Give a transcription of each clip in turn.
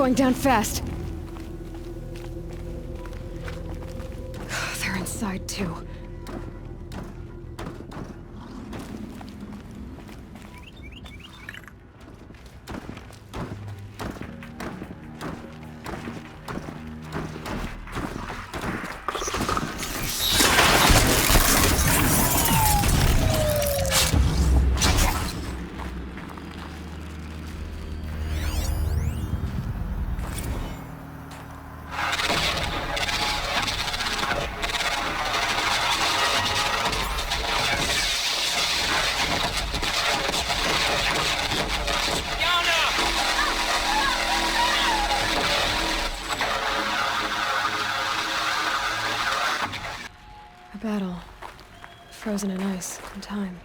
going down fast. They're inside, too. A battle. Frozen in ice and time.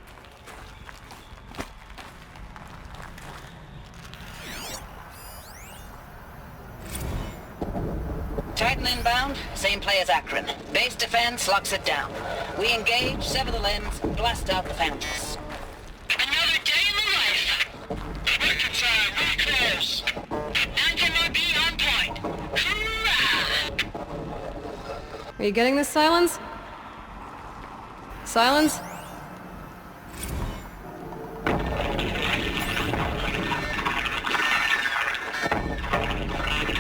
Titan inbound, same play as Akron. Base defense locks it down. We engage, sever the limbs, blast out the fountains. Another day in the life. Record time, really close. 90 MOB on point. Hoorah! Are you getting this, Silence? Silence?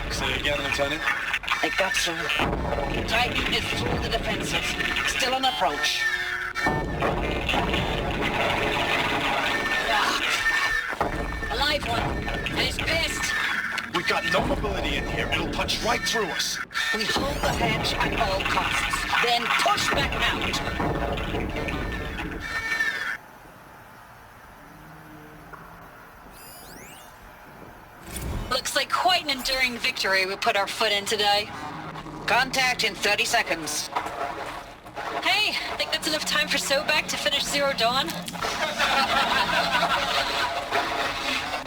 Say it again, Lieutenant. It got through. Titan is through the defenses. Still on approach. Ah, crap. A live one. And he's pissed. We've got no mobility in here. It'll punch right through us. We hold the hedge at all costs. Then push back out. Looks like quite an enduring victory we put our foot in today. Contact in 30 seconds. Hey, think that's enough time for Sobek to finish Zero Dawn?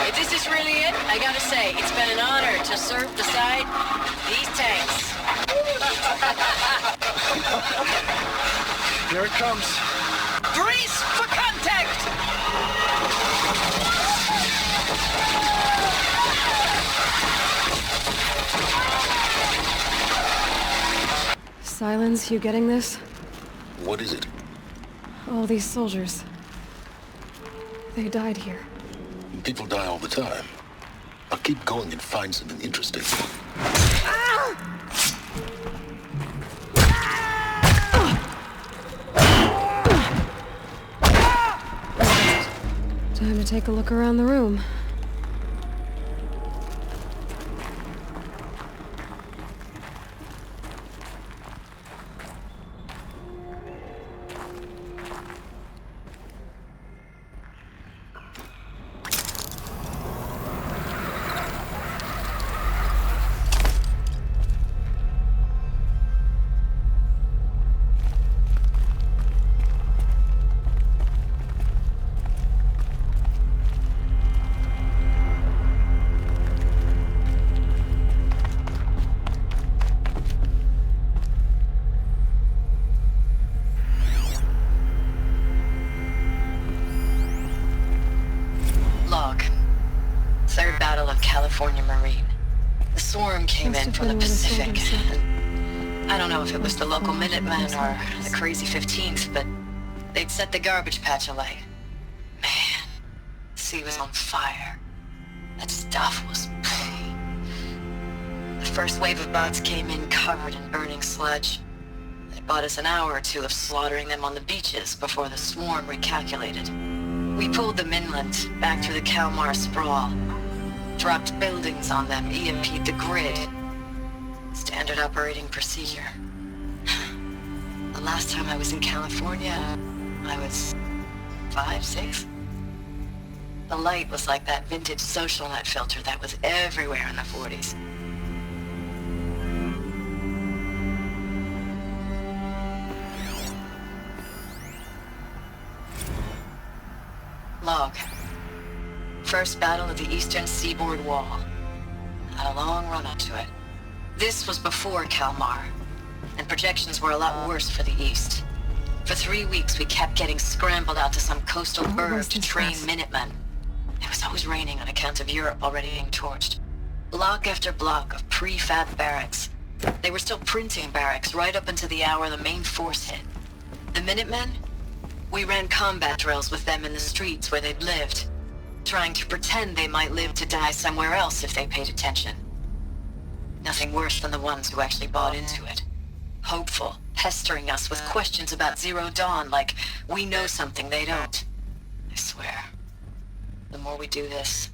If this is really it, I gotta say, it's been an honor to serve beside these tanks. Here it comes. Brace for contact! Silence, you getting this? What is it? All these soldiers. They died here. People die all the time. I'll keep going and find something interesting. Time to take a look around the room. California Marine. The swarm came in from the Pacific. I don't know if it was the local Minutemen or the crazy 15th, but they'd set the garbage patch alight. Man, the sea was on fire. That stuff was... The first wave of boats came in covered in burning sludge. They bought us an hour or two of slaughtering them on the beaches before the swarm recalculated. We pulled them inland, back through the Kalmar sprawl. Dropped buildings on them, EMP'd the grid. Standard operating procedure. The last time I was in California, I was 5, 6. The light was like that vintage social net filter that was everywhere in the 40s. Log. First battle of the eastern seaboard wall. Had a long run up to it. This was before Kalmar, and projections were a lot worse for the east. For 3 weeks, we kept getting scrambled out to some coastal burg to train Minutemen. It was always raining on account of Europe already being torched. Block after block of prefab barracks. They were still printing barracks right up until the hour the main force hit. The Minutemen? We ran combat drills with them in the streets where they'd lived, trying to pretend they might live to die somewhere else if they paid attention. Nothing worse than the ones who actually bought into it. Hopeful, pestering us with questions about Zero Dawn like we know something they don't. I swear, the more we do this,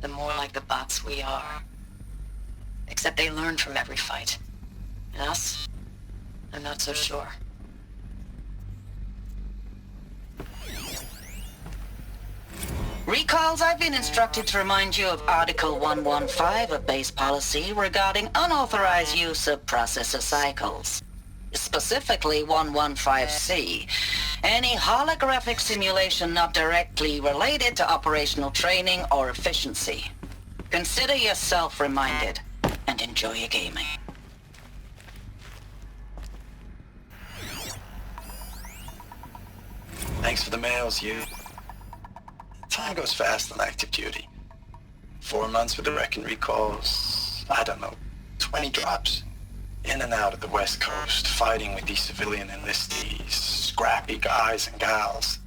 the more like the bots we are. Except they learn from every fight. And us? I'm not so sure. Recalls, I've been instructed to remind you of Article 115 of base policy regarding unauthorized use of processor cycles. Specifically 115C. Any holographic simulation not directly related to operational training or efficiency. Consider yourself reminded, and enjoy your gaming. Thanks for the mails, you. Time goes fast on active duty. 4 months with the wrecking recalls, I don't know, 20 drops. In and out of the West Coast, fighting with these civilian enlistees, scrappy guys and gals.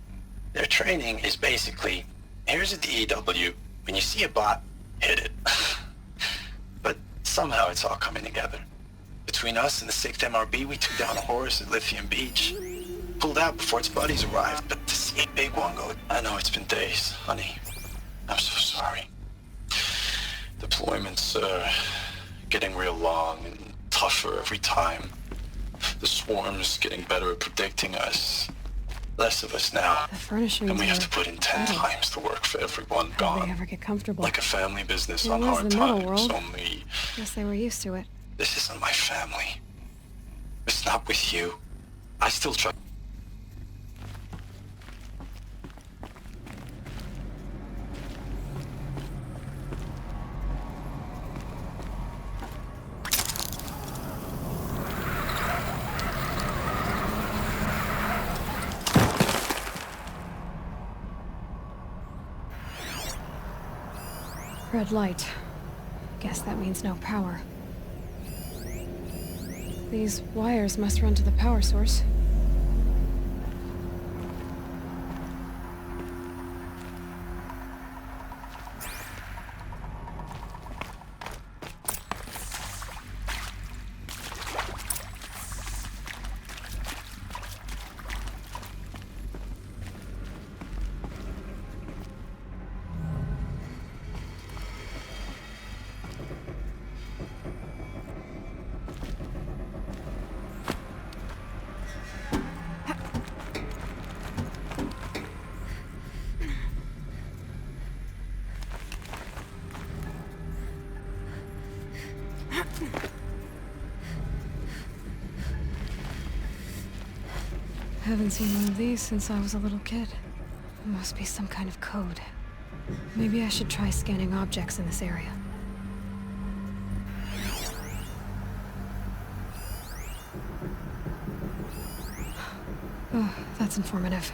Their training is basically, here's a DEW, when you see a bot, hit it. But somehow it's all coming together. Between us and the 6th MRB, we took down a horse at Lithium Beach. Pulled out before its buddies arrived, but to see a big one go... I know it's been days, honey. I'm so sorry. Deployments are getting real long and tougher every time. The swarm's getting better at predicting us. Less of us now. The furnishings And we have are to put in 10 metal. times the work for everyone How'd they gone. ever get comfortable? Like a family business It on was hard the metal times, world. only... Guess they were used to it. This isn't my family. It's not with you. I still try... Red light. Guess that means no power. These wires must run to the power source. Haven't seen one of these since I was a little kid. Must be some kind of code. Maybe I should try scanning objects in this area. Oh, that's informative.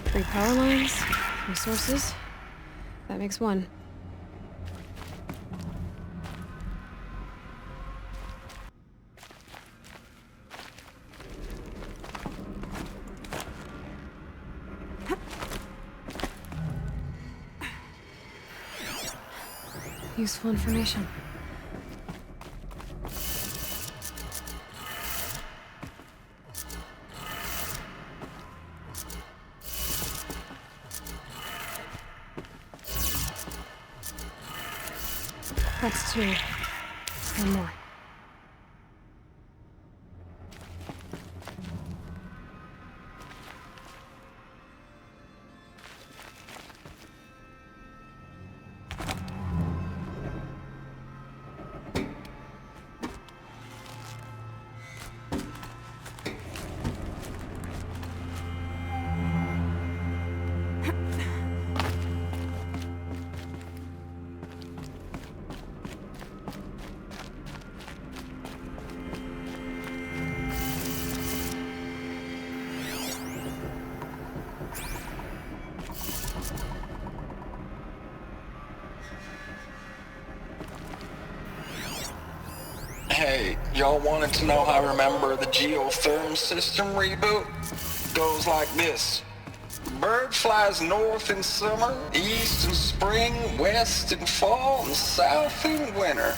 Three power lines, three sources. That makes one. Useful information. That's two. One more. Hey, y'all wanted to know how I remember the geotherm system reboot? Goes like this. Bird flies north in summer, east in spring, west in fall, and south in winter.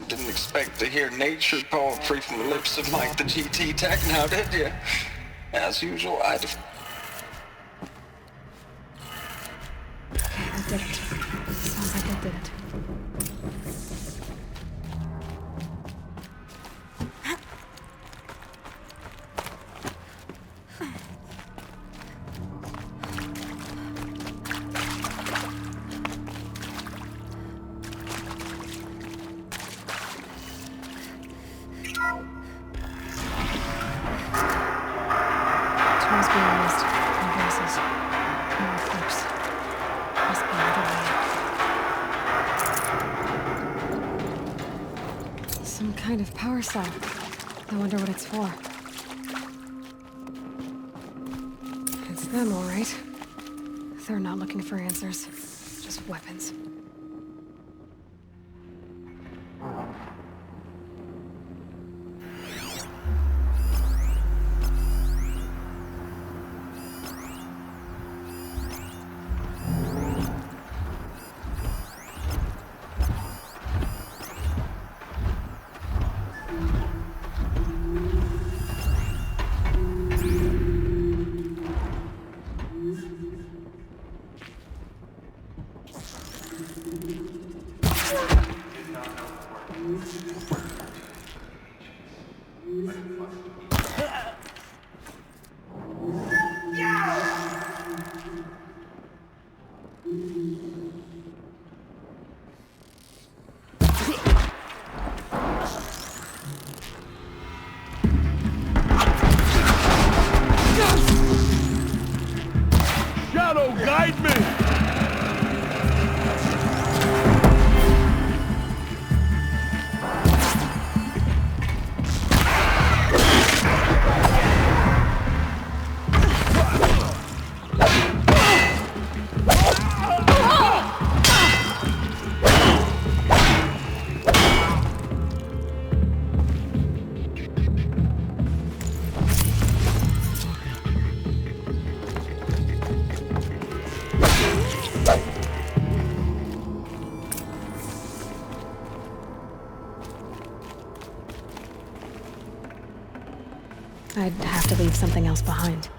Didn't expect to hear nature poetry from the lips of Mike the GT Tech now, did you? As usual, Okay, that did it. Sounds like that did it. Tools being used. No voices. No clips. Must be another way. Some kind of power cell. I wonder what it's for. It's them, all right. They're not looking for answers. Just weapons. Shadow, guide me! I'd have to leave something else behind.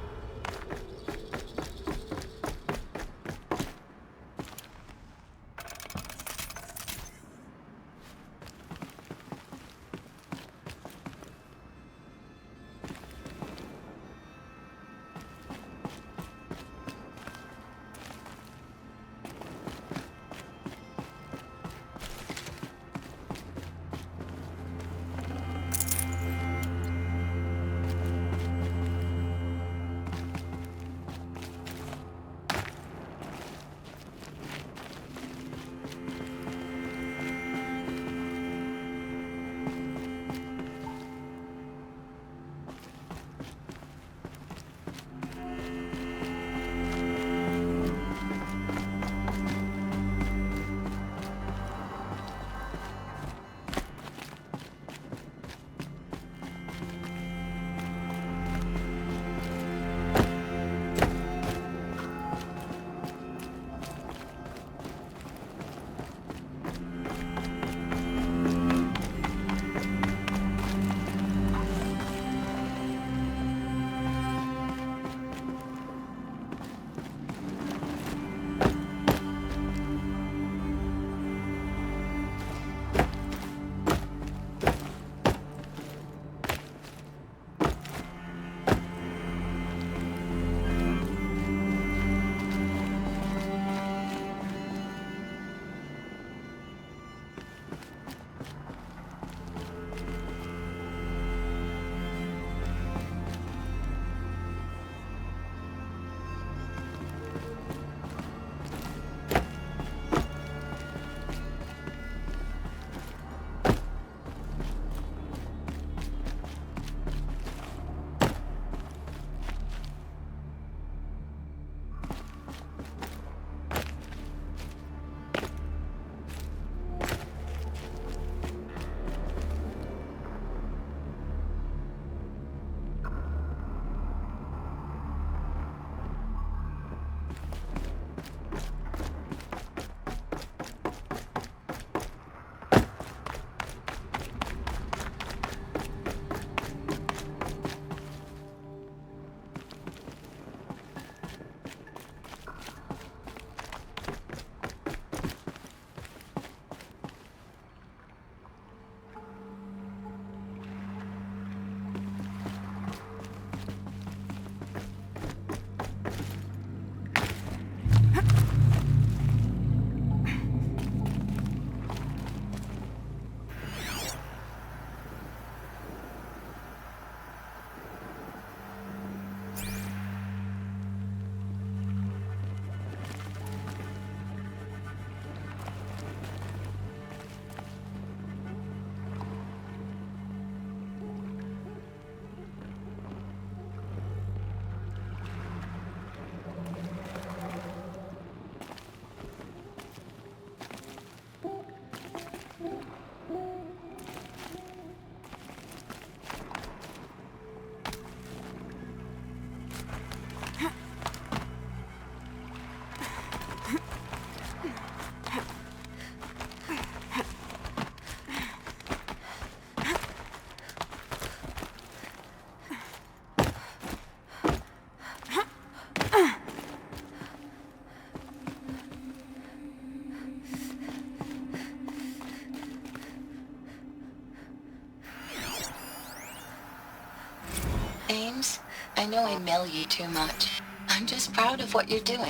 Ames, I know I mail you too much. I'm just proud of what you're doing.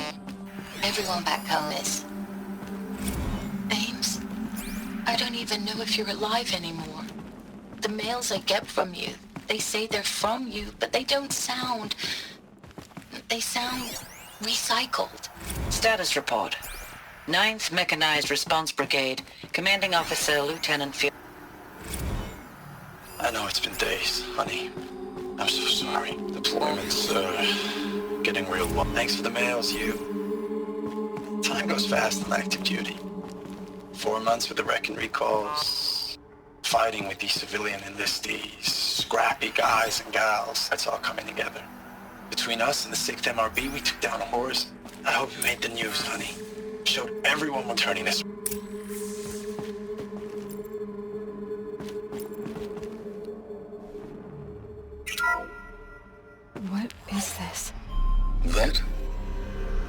Everyone back home is. Ames, I don't even know if you're alive anymore. The mails I get from you, they say they're from you, but they don't sound... They sound recycled. Status report. 9th Mechanized Response Brigade, Commanding Officer Lieutenant Field. I know it's been days, honey. I'm so sorry. Deployment's, getting real long. Thanks for the mails, you. Time goes fast on active duty. 4 months with the wreck and recalls. Fighting with these civilian enlistees. Scrappy guys and gals. That's all coming together. Between us and the 6th MRB, we took down a horse. I hope you made the news, honey. Showed everyone we're turning this. What is this? That?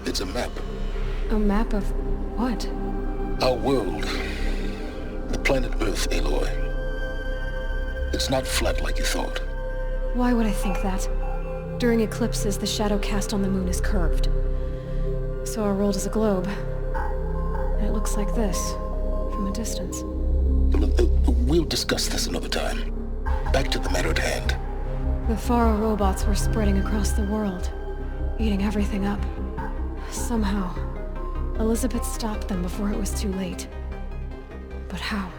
It's a map. A map of what? Our world. The planet Earth, Aloy. It's not flat like you thought. Why would I think that? During eclipses, the shadow cast on the moon is curved. So our world is a globe. And it looks like this, from a distance. We'll discuss this another time. Back to the matter at hand. The Faro robots were spreading across the world, eating everything up. Somehow, Elizabeth stopped them before it was too late. But how?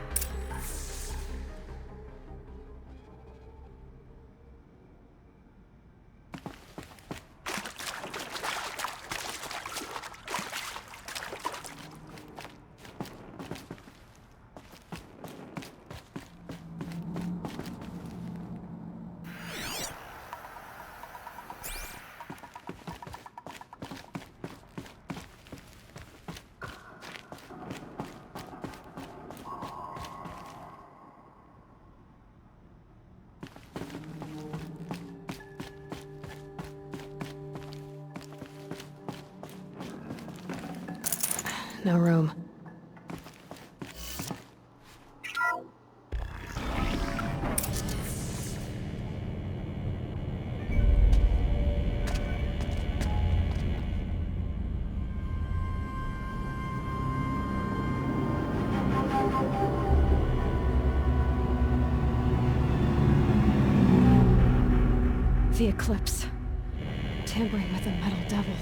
No room. The eclipse. Tampering with the metal devil.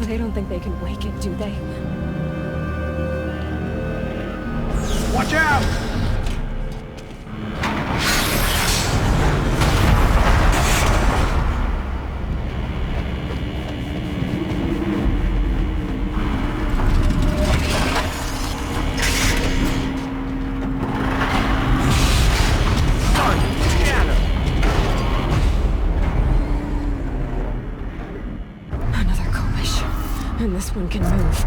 They don't think they can wake it, do they? Watch out! Another Komish. And this one can move.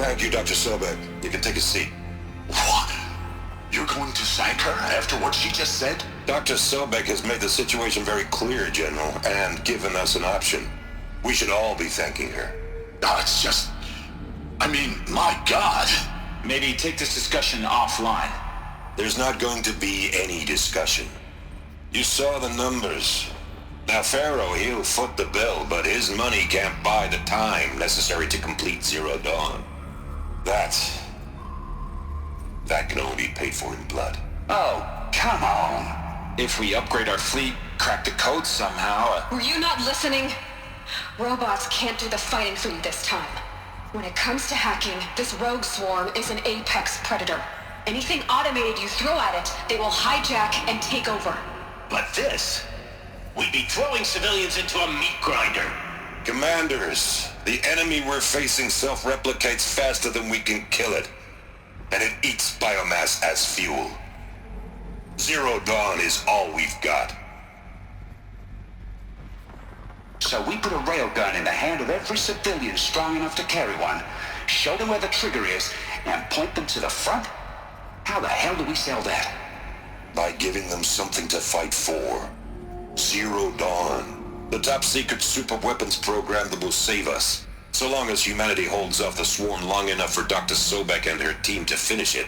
Thank you, Dr. Sobek. You can take a seat. What? You're going to thank her after what she just said? Dr. Sobek has made the situation very clear, General, and given us an option. We should all be thanking her. No, it's just... I mean, my God. Maybe take this discussion offline. There's not going to be any discussion. You saw the numbers. Now, Pharaoh, he'll foot the bill, but his money can't buy the time necessary to complete Zero Dawn. That can only be paid for in blood. Oh, come on. If we upgrade our fleet, crack the code somehow... Were you not listening? Robots can't do the fighting for you this time. When it comes to hacking, this rogue swarm is an apex predator. Anything automated you throw at it, they will hijack and take over. But this... We'd be throwing civilians into a meat grinder. Commanders, the enemy we're facing self-replicates faster than we can kill it. And it eats biomass as fuel. Zero Dawn is all we've got. So we put a railgun in the hand of every civilian strong enough to carry one, show them where the trigger is, and point them to the front? How the hell do we sell that? By giving them something to fight for. Zero Dawn. The top-secret super-weapons program that will save us. So long as humanity holds off the swarm long enough for Dr. Sobek and her team to finish it.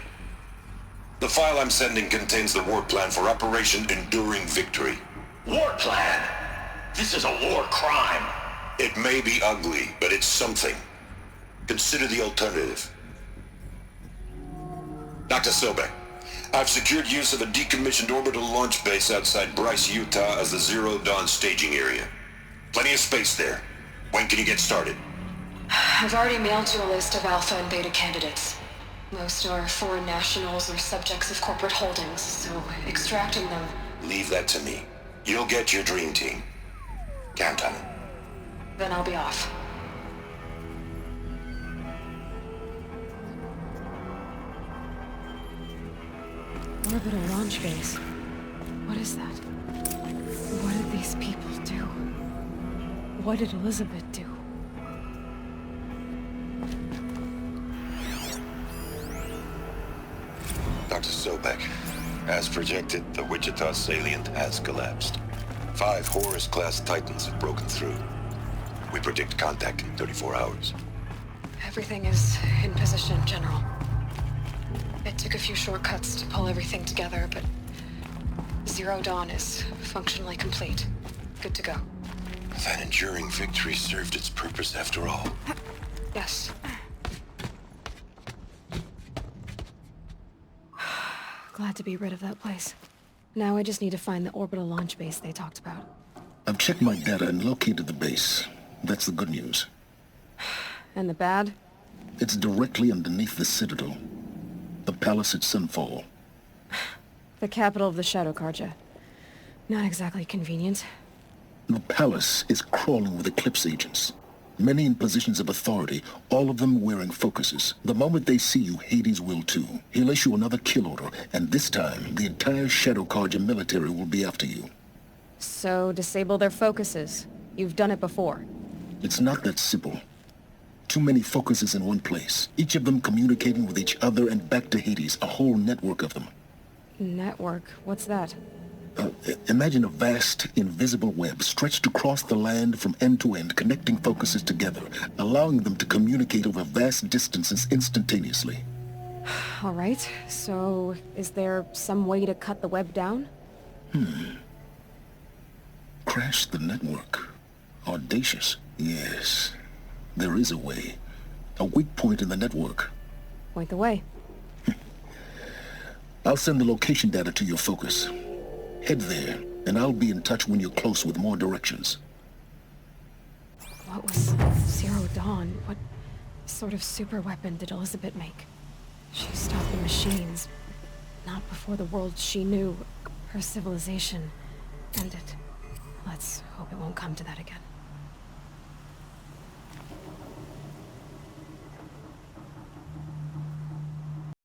The file I'm sending contains the war plan for Operation Enduring Victory. War plan? This is a war crime. It may be ugly, but it's something. Consider the alternative. Dr. Sobek, I've secured use of a decommissioned orbital launch base outside Bryce, Utah as the Zero Dawn staging area. Plenty of space there. When can you get started? I've already mailed you a list of alpha and beta candidates. Most are foreign nationals or subjects of corporate holdings, so extracting them... Leave that to me. You'll get your dream team. Count on it. Then I'll be off. Orbital launch base. What is that? What did these people do? What did Elizabeth do? Dr. Sobek, as projected, the Wichita salient has collapsed. 5 Horus-class Titans have broken through. We predict contact in 34 hours. Everything is in position, General. It took a few shortcuts to pull everything together, but Zero Dawn is functionally complete. Good to go. That enduring victory served its purpose after all. Yes. Glad to be rid of that place. Now I just need to find the orbital launch base they talked about. I've checked my data and located the base. That's the good news. And the bad? It's directly underneath the Citadel. The palace at Sunfall. The capital of the Shadow Carja. Not exactly convenient. The palace is crawling with Eclipse agents. Many in positions of authority, all of them wearing focuses. The moment they see you, Hades will too. He'll issue another kill order, and this time, the entire Shadow Carja military will be after you. So, disable their focuses. You've done it before. It's not that simple. Too many focuses in one place. Each of them communicating with each other and back to Hades, a whole network of them. Network? What's that? Imagine a vast, invisible web stretched across the land from end to end, connecting focuses together, allowing them to communicate over vast distances instantaneously. All right, so is there some way to cut the web down? Crash the network. Audacious. Yes, there is a way. A weak point in the network. Point the way. I'll send the location data to your focus. Head there, and I'll be in touch when you're close with more directions. What was Zero Dawn? What sort of super weapon did Elizabeth make? She stopped the machines. Not before the world she knew, her civilization, ended. Let's hope it won't come to that again.